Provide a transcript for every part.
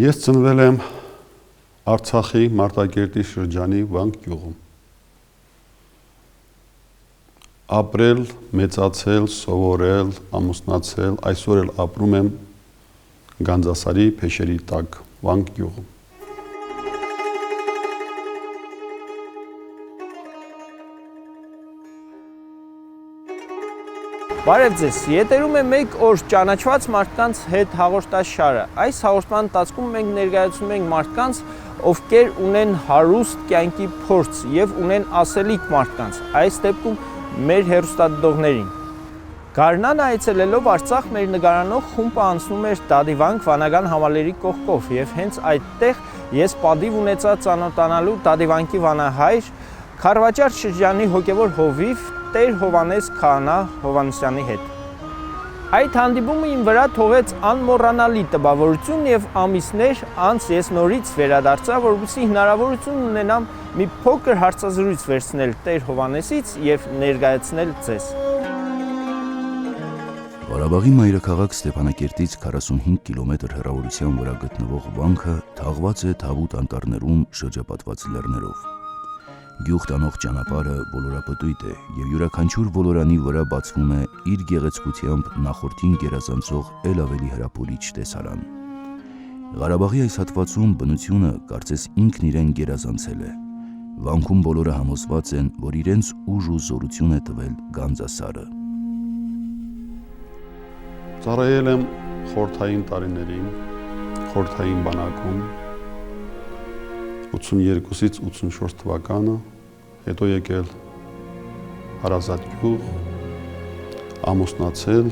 Ես ծնվել եմ Արցախի Մարտակերտի շրջանի Վանք գյուղում։ Ապրել, մեծացել, սովորել, ամուսնացել, այսօր էլ ապրում եմ Գանձասարի Փեշերի տակ, Վանք գյուղում։ Բարև ձեզ, եթերում է մեկ օր ճանաչված մարդկանց հետ հաղորդաշարը։ Այս հաղորդման ընթացքում մենք ներկայացնում ենք մարդկանց, ովքեր ունեն հարուստ կյանքի փորձ եւ ունեն ասելիք մարդկանց, այս դեպքում մեր հեռուստադիտողներին։ Գարնանը այցելելով Արցախ մեր նկարանող խումբը անցնում էր Դադիվանք վանական համալիրի կողքով եւ հենց այդտեղ ես պատիվ ունեցա ծանոթանալու Դադիվանքի վանահայր Քարվաճար շրջանի հոգևոր հովիվ Տեր Հովանես Քահանա Հովանեսյանի հետ։ Այդ հանդիպումը իմ վրա թողեց անմոռանալի տպավորություն եւ ամիսներ անց ես նորից վերադարձա, որպեսզի հնարավորություն ունենամ մի փոքր հարցազրույց վերցնել Տեր Հովանեսից եւ ներկայացնել ձեզ։ Ղարաբաղի մայրաքաղաք Ստեփանակերտից 45 կիլոմետր հեռավորության վրա գտնվող Վանքը թաղված է թավուտ անտառներում շրջապատված լեռներով։ Գյուղ տանող ճանապարհը ոլորապտույտ է եւ յուրաքանչյուր ոլորանի վրա բացվում է իր գեղեցկությամբ նախորդին գերազանցող ել ավելի հրապուրիչ տեսարան։ Ղարաբաղի այս հատվածում բնությունը կարծես ինքն իրեն գերազանցել է։ Վանքում բոլորը համոզված են, որ իրենց ուժ ու զորություն է տվել Գանձասարը։ Ծառայել եմ խորհրդային տարիներին, խորհրդային բանակում 82-ից 84 թվականը, հետո եկել Հարազատ գյուղ, ամուսնացել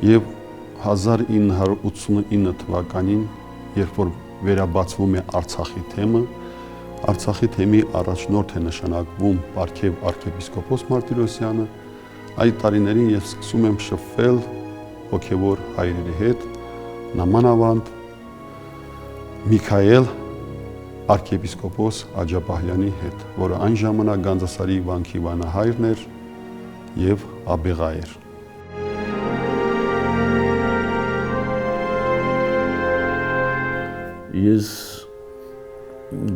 եւ 1989 թվականին, երբ որ վերաբացվում է Արցախի թեմը, Արցախի թեմի առաջնորդ է նշանակվում Պարքև arczepiskopos Martirosyan-ը, այդ տարիներին ես սկսում եմ շփվել հոգևոր հայրերի հետ, նամանավանդ Միքայել arczepiskopos Աջապահյանի հետ, որը այն ժամանակ Գանձասարի վանքի վանահայրն էր եւ աբեղա էր։ Ես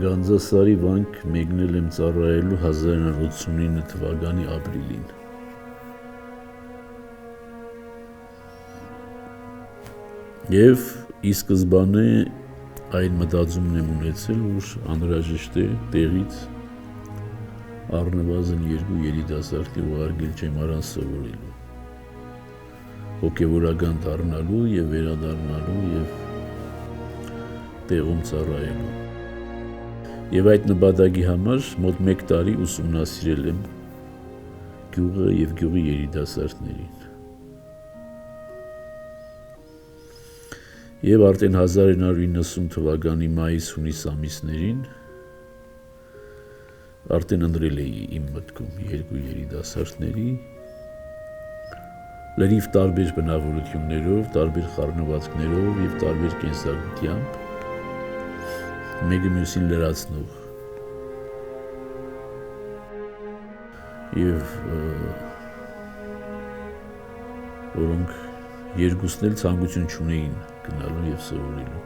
Գանձասարի վանք մեկնել եմ ծառայելու 1989 թվականի ապրիլին։ Եվ ի սկզբանե այն մտածումն եմ ունեցել, որ անհրաժեշտ է տեղից առնվազն 2 երիտասարդի ուղարկել ճեմարան սովորելու, հոգևորական դառնալու եւ վերադառնալու եւ տեղում ծառայելու։ Եվ այդ նպատակի համար մոտ 1 տարի ուսումնասիրել եմ գյուղը եւ գյուղի երիտասարդներին։ Եվ արդեն 1990 թվականի մայիս-հունիս ամիսներին արդեն ընտրել էի իմ մտքում 2 երիտասարդների, լրիվ տարբեր բնավորություններով, տարբեր խառնվածքներով եւ տարբեր կենսագրությամբ, մեկը մյուսին լրացնող եւ որոնք երկուսն էլ ցանկություն չունեին գնալու եւ սովորելու։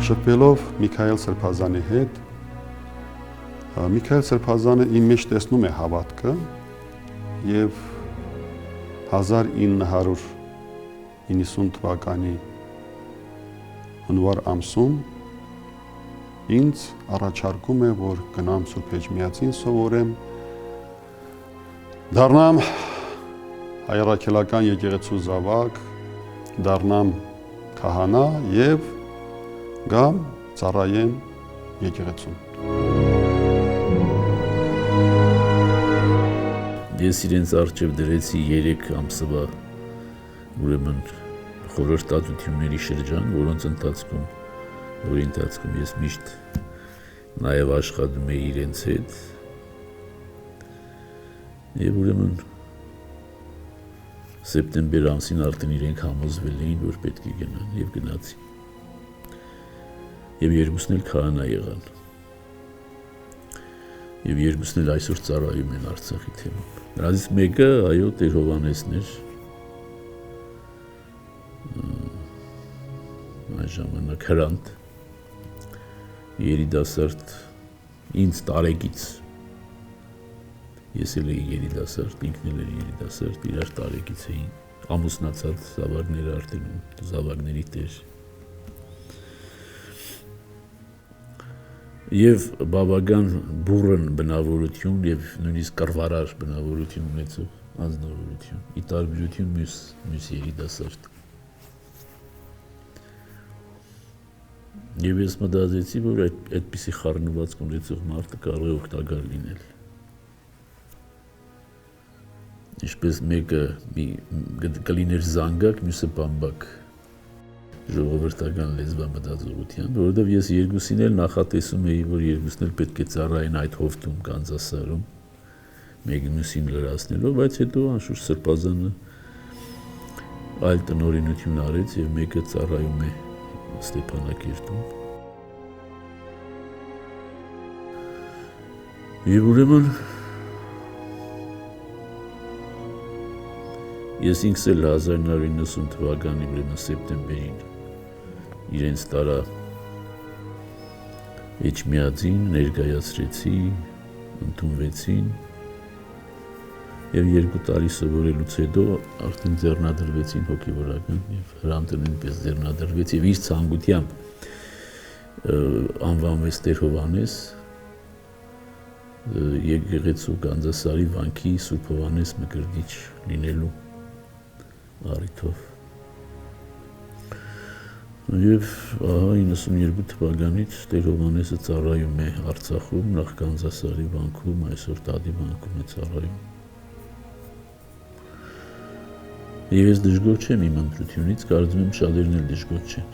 Շփվելով Միքայել Սրբազանի հետ, Միքայել Սրբազանը իմ մեջ տեսնում է հավատքը եւ 1990 թվականի հունվար ամսում ինձ առաջարկում է, որ գնամ Սուրբ Էջմիածին սովորեմ, դառնամ հայրաքելական եկեղեցու զավակ, դառնամ քահանա եւ գամ ծառայեմ եկեղեցուն։ Ես իրենց առջև դրեցի 3 ամսվա ուրեմն խորհրդատվությունների շրջան, որոնց ընթացքում ես միշտ նաև աշխատում էի իրենց հետ եւ ուրեմն սեպտեմբեր ամսին արդեն իրենք համոզվել էին, որ պետք է գնան եւ գնացին։ Եվ երկուսն էլ քահանա եղան։ Եվ երկուսն էլ այսօր ծառայում են Արցախի թեմով։ Նրանցից մեկը, այո, Տեր Հովհաննեսն էր, այն ժամանակ հրանտ, երիտասարդ, ինձ տարեկից, ես էլ էի երիտասարդ, ինքն էլ էր երիտասարդ, իրար տարեկից էին, ամուսնացած զավակները արդեն զավակների տեր։ Եվ բավական բուռն բնավորություն եւ նույնիսկ կռվարար բնավորություն ունեցող անձնավորություն, ի տարբերություն մյուս երիտասարդ։ Եվ ես մտածեցի, որ այդպիսի խառնվածք ունեցող մարդը կարող է օգտակար լինել։ Ինչպես մեկը կլիներ զանգակ, մյուսը բամբակ ժողովրդական լեզվա մտածողությամբ, որովհետև ես երկուսին էլ նախատեսում էի, որ երկուսն էլ պետք է ծառայեն այդ հովտում Գանձասարում, մեկը մյուսին լրացնելով, բայց հետո անշուշտ Սրբազանը այլ տնօրինություն արեց եւ մեկը ծառայում է Ստեփանակերտում։ Եվ ուրեմն ես ինքս էլ 1990 թվականի ուրեմն սեպտեմբերին իրենց տարա Էջմիածին ներկայացրեցի, ընդունվեցին եւ 2 տարի սովորելուց հետո արդեն ձեռնադրվեցին հոգեվորական եւ հրանտը նույնպես ձեռնադրվեց եւ իր ցանկությամբ անվանվեց Տեր Հովհաննես եկեղեցու Գանձասարի վանքի Սուրբ Հովհաննես Մկրտիչ լինելու առիթով։ Եվ 92 թվականից Տեր Հովհաննեսը ծառայում է Արցախում, նախ Գանձասարի վանքում, այսօր Տադի վանքում է ծառայում։ Եվ ես դժգոհ չեմ իմ ընտրությունից, կարծում եմ շատերն էլ դժգոհ չեն։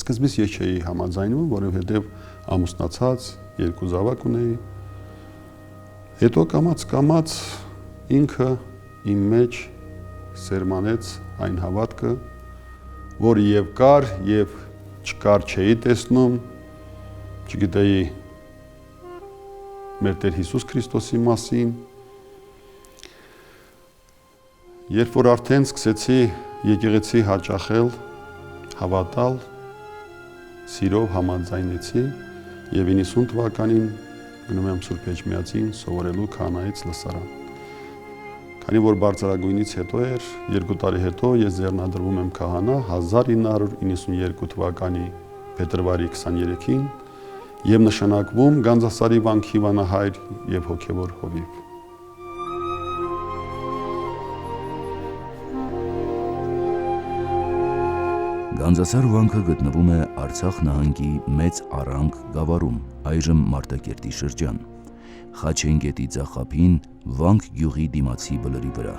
Սկզբից ես չէի համաձայնում, որովհետև ամուսնացած, 2 զավակ ունեի։ Հետո կամաց ինքը իմ մեջ սերմանեց այն հավատքը, որ եւ կար, եւ չկար չէի տեսնում, չգիտեի մեր Տեր Հիսուս Քրիստոսի մասին։ Երբ որ արդեն սկսեցի եկեղեցի հաճախել, հավատալ, սիրով համաձայնեցի եւ 90 թվականին գնում եմ Սուրբ Էջմիածին սովորելու քահանայից լսարան։ Քանի որ բարձրագույնից հետո էր, 2 տարի հետո ես ձեռնադրվում եմ քահանա 1992 թվականի փետրվարի 23-ին եւ նշանակվում Գանձասարի վանքի վանահայր եւ հոգեվոր հովիվ։ Գանձասար վանքը գտնվում է Արցախ նահանգի Մեծ Արանք գավառում, այժմ Մարտակերտի շրջան, Խաչեն գետի ձախապին Վանք գյուղի դիմացի բլրի վրա։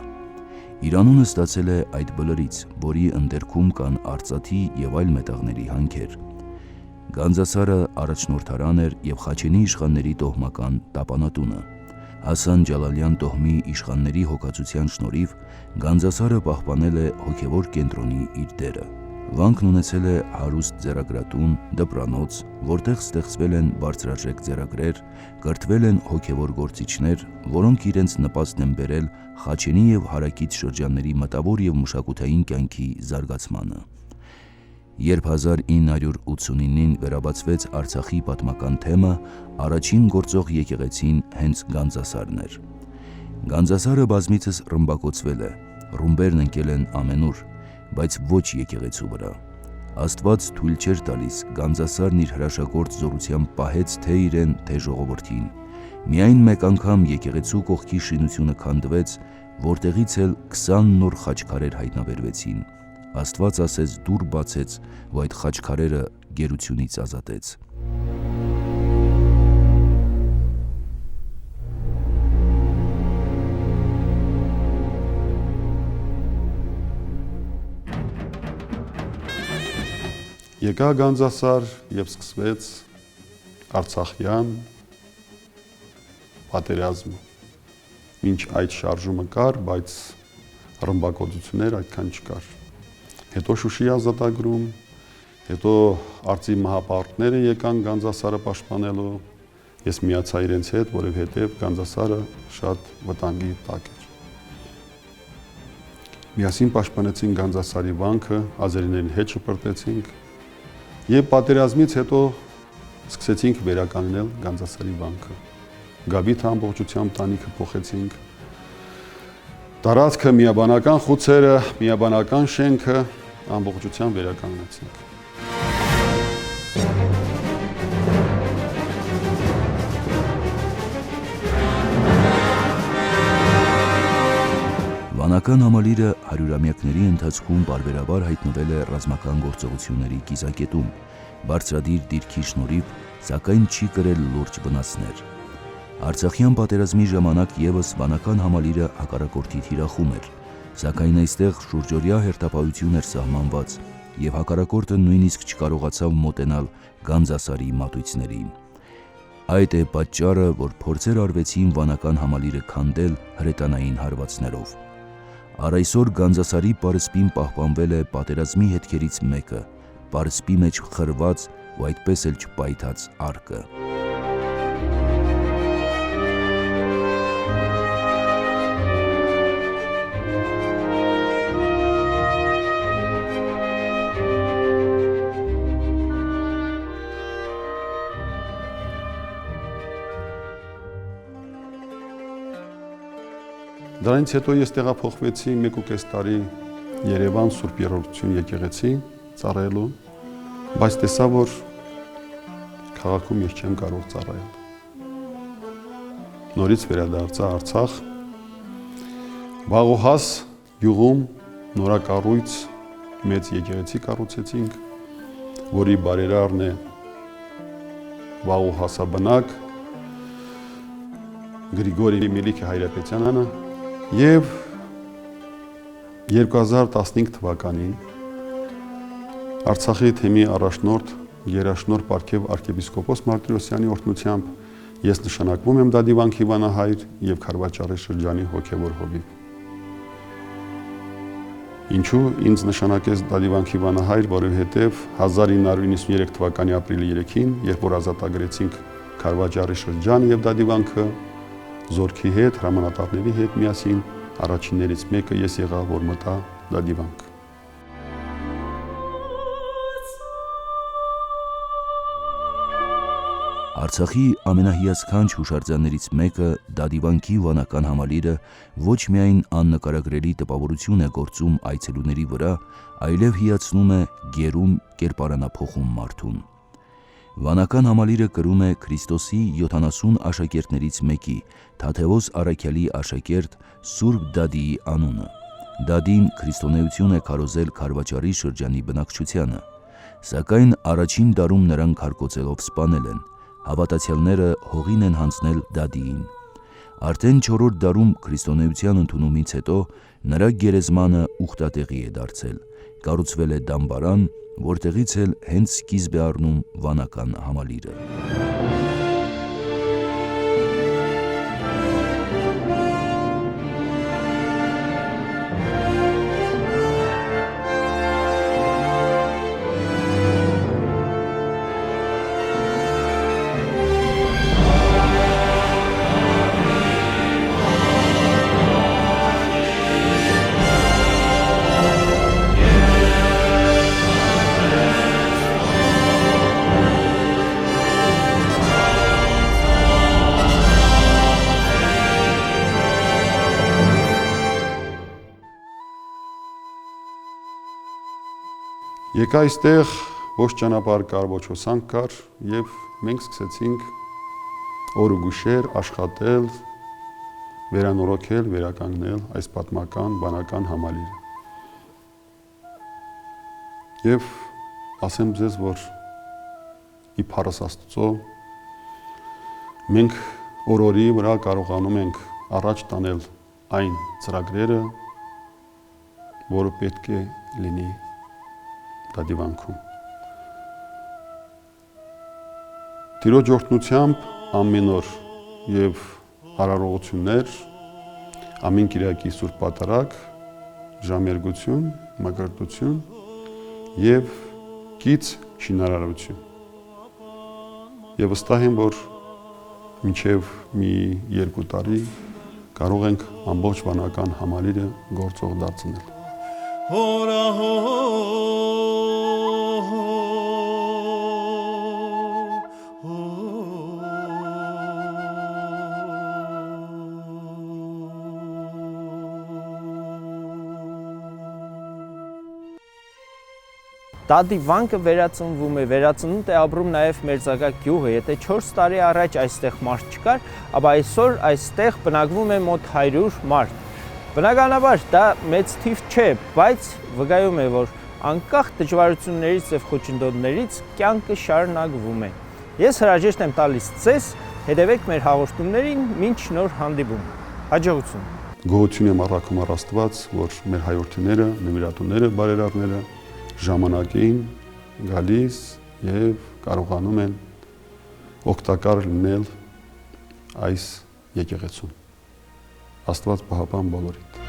Իր անունը ստացել է այդ բլրից, որի ընդերքում կան արծաթի եւ այլ մետաղների հանքեր։ Գանձասարը առաջնորդարան էր եւ Խաչենի իշխանների տոհմական տապանատունը։ Հասան Ջալալյան տոհմի իշխանների հոգացության շնորհիվ Գանձասարը պահպանել է հոգեվոր կենտրոնի իր դերը։ Վանքն ունեցել է հարուստ ձեռագրատուն, դպրանոց, որտեղ ստեղծվել են բարձրաժեք ձեռագրեր, կրթվել են հոգևոր գործիչներ, որոնք իրենց նպաստն են բերել Խաչենի եւ հարակից շրջանների մտավոր եւ մշակութային կյանքի զարգացմանը։ Երբ 1989-ին վերաբացվեց Արցախի պատմական թեմը, առաջին գործող եկեղեցին հենց Գանձասարն էր։ Գանձասարը բազմիցս ռմբակոծվել է, ռումբերն ընկել են ամենուր, բայց ոչ եկեղեցու վրա։ Աստված թույլ չէր տալիս, Գանձասարն իր հրաշագործ զորությամբ պահեց թե իրեն, թե ժողովրդին։ Միայն մեկ անգամ եկեղեցու կողքի շինությունը քանդվեց, որտեղից էլ 20 նոր խաչքարեր հայտնաբերվեցին։ Աստված ասեց դուռ բացեց, ու այդ խաչքարերը գերությունից ազատեց։ Եկա Գանձասար եւ սկսվեց Արցախյան պատերազմը։ Մինչ այդ շարժումը կար, բայց ռմբակոծություններ այդքան չկար։ Հետո Շուշի ազատագրում, հետո արծի մահապարտները եկան Գանձասարը պաշտպանելու։ Ես միացա իրենց հետ, որովհետև Գանձասարը շատ վտանգի տակ էր։ Միասին պաշտպանեցին Գանձասարի վանքը, ազերիներին հետ շպրտեցինք։ Եվ պատերազմից հետո սկսեցինք վերականգնել Գանձասարի վանքը։ Գավիթը ամբողջությամբ տանիքը փոխեցինք։ Տարածքը միաբանական խուցերը, միաբանական շենքը ամբողջությամբ վերականգնեցինք։ Վանական համալիրը հարյուրամյակների ընթացքում բարբերաբար հայտնվել է ռազմական գործողությունների կիզակետում, բարձրադիր դիրքի շնորհիվ, սակայն չի կրել լուրջ վնասներ։ Արցախյան պատերազմի ժամանակ ևս վանական համալիրը հակառակորդի թիրախում էր, սակայն այստեղ շուրջօրյա հերթապահություն էր սահմանված, եւ հակառակորդը նույնիսկ չկարողացավ մոտենալ Գանձասարի մատույցներին։ Այդ է պատճառը, որ փորձեր արվեցին վանական համալիրը քանդել հրետանային հարվածներով։ Առ այսօր Գանձասարի պարսպին պահպանվել է պատերազմի հետքերից մեկը, պարսպի մեջ խրված ու այդպես էլ չպայթած արկը։ Դրանից հետո ես տեղափոխվեցի 1.5 տարի Երևան Սուրբ Երրորդություն եկեղեցի ծառայելու, բայց տեսա, որ քաղաքում ես չեմ կարող ծառայել։ Նորից վերադարձա Արցախ, Վաղուհաս գյուղում նորակառույց մեծ եկեղեցի կառուցեցինք, որի բարերարն է Վաղուհասաբնակ Գրիգորի Մելիքի Հայրապետյանը, եւ 2015 թվականին Արցախի թեմի առաջնորդ Գերաշնորհ Պարքև arczepiskopos Martirosyan-ի օրհնությամբ ես նշանակվում եմ Դադիվանքի վանահայր եւ Քարվաճարի շրջանի հոգեվոր հովիվ։ Ինչու ինձ նշանակեց Դադիվանքի վանահայր, որովհետեւ 1993 թվականի ապրիլի 3-ին, երբ որ ազատագրեցինք Քարվաճարի շրջանը եւ Դադիվանքը, Զորքի հետ, հրամանատարների հետ միասին առաջիններից մեկը ես եղա, որ մտա Դադիվանք։ Արցախի ամենահիասքանչ հուշարձաններից մեկը Դադիվանքի վանական համալիրը ոչ միայն աննկարագրելի տպավորություն է գործում այցելուների վրա, այլև հիացնում է գերում կերպարանափոխում մարդուն։ Վանական համալիրը կրում է Քրիստոսի 70 աշակերտներից մեկի, Թադեոս Առաքյալի աշակերտ Սուրբ Դադիի անունը։ Դադին քրիստոնեություն է քարոզել Քարվաճարի շրջանի բնակչությանը, սակայն առաջին դարում նրան քարկոծելով սպանել են, հավատացյալները հողին են հանձնել Դադիին։ Արդեն 4-րդ դարում քրիստոնեության ընդունումից հետո նրա գերեզմանը ուխտատեղի է դարձել, կառուցվել է դամբարան, որտեղից էլ հենց սկիզբ է առնում վանական համալիրը։ Եկա այստեղ ոչ ճանապարհ կար, ոչ հոսանք կար եւ մենք սկսեցինք օր ու գիշեր աշխատել, վերանորոգել, վերականգնել այս պատմական բանական համալիրը։ Եվ ասեմ ձեզ, որ իբարս Աստծո մենք օրորի վրա կարողանում ենք առաջ տանել այն ծրագրերը, որը պետք է լինի դադիվանքում։ Տիրոջ օրհնությամբ ամեն օր եւ հարարողություններ, ամեն կիրակի Սուրբ Պատարագ, ժամերգություն, մակարդություն եւ գից շինարարություն։ Եվ վստահ եմ, որ մինչև մի 2 տարի կարող ենք ամբողջ վանական համալիրը գործող դարձնել։ Դադի վանքը վերածնվում է, վերածնունդ է ապրում նաև Մերձակա գյուղը։ Եթե 4 տարի առաջ այստեղ մարդ չկար, ապա այսօր այստեղ բնակվում է մոտ 100 մարդ։ Բնականաբար դա մեծ թիվ չէ, բայց վկայում է, որ անկախ դժվարություններից եւ խոչընդոտներից կյանքը շարունակվում է։ Ես հրաժեշտ եմ տալիս ձեզ, հետևեք մեր հաղորդումներին, մինչ նոր հանդիպում։ Հաջողություն։ Գոհություն եմ առաքում առ Աստված, որ մեր հայրենիները, նվիրատուները, բարերարները ժամանակին գալիս եւ կարողանում են օգտակար լինել այս եկեղեցուն։ Աստված պահապան բոլորիդ։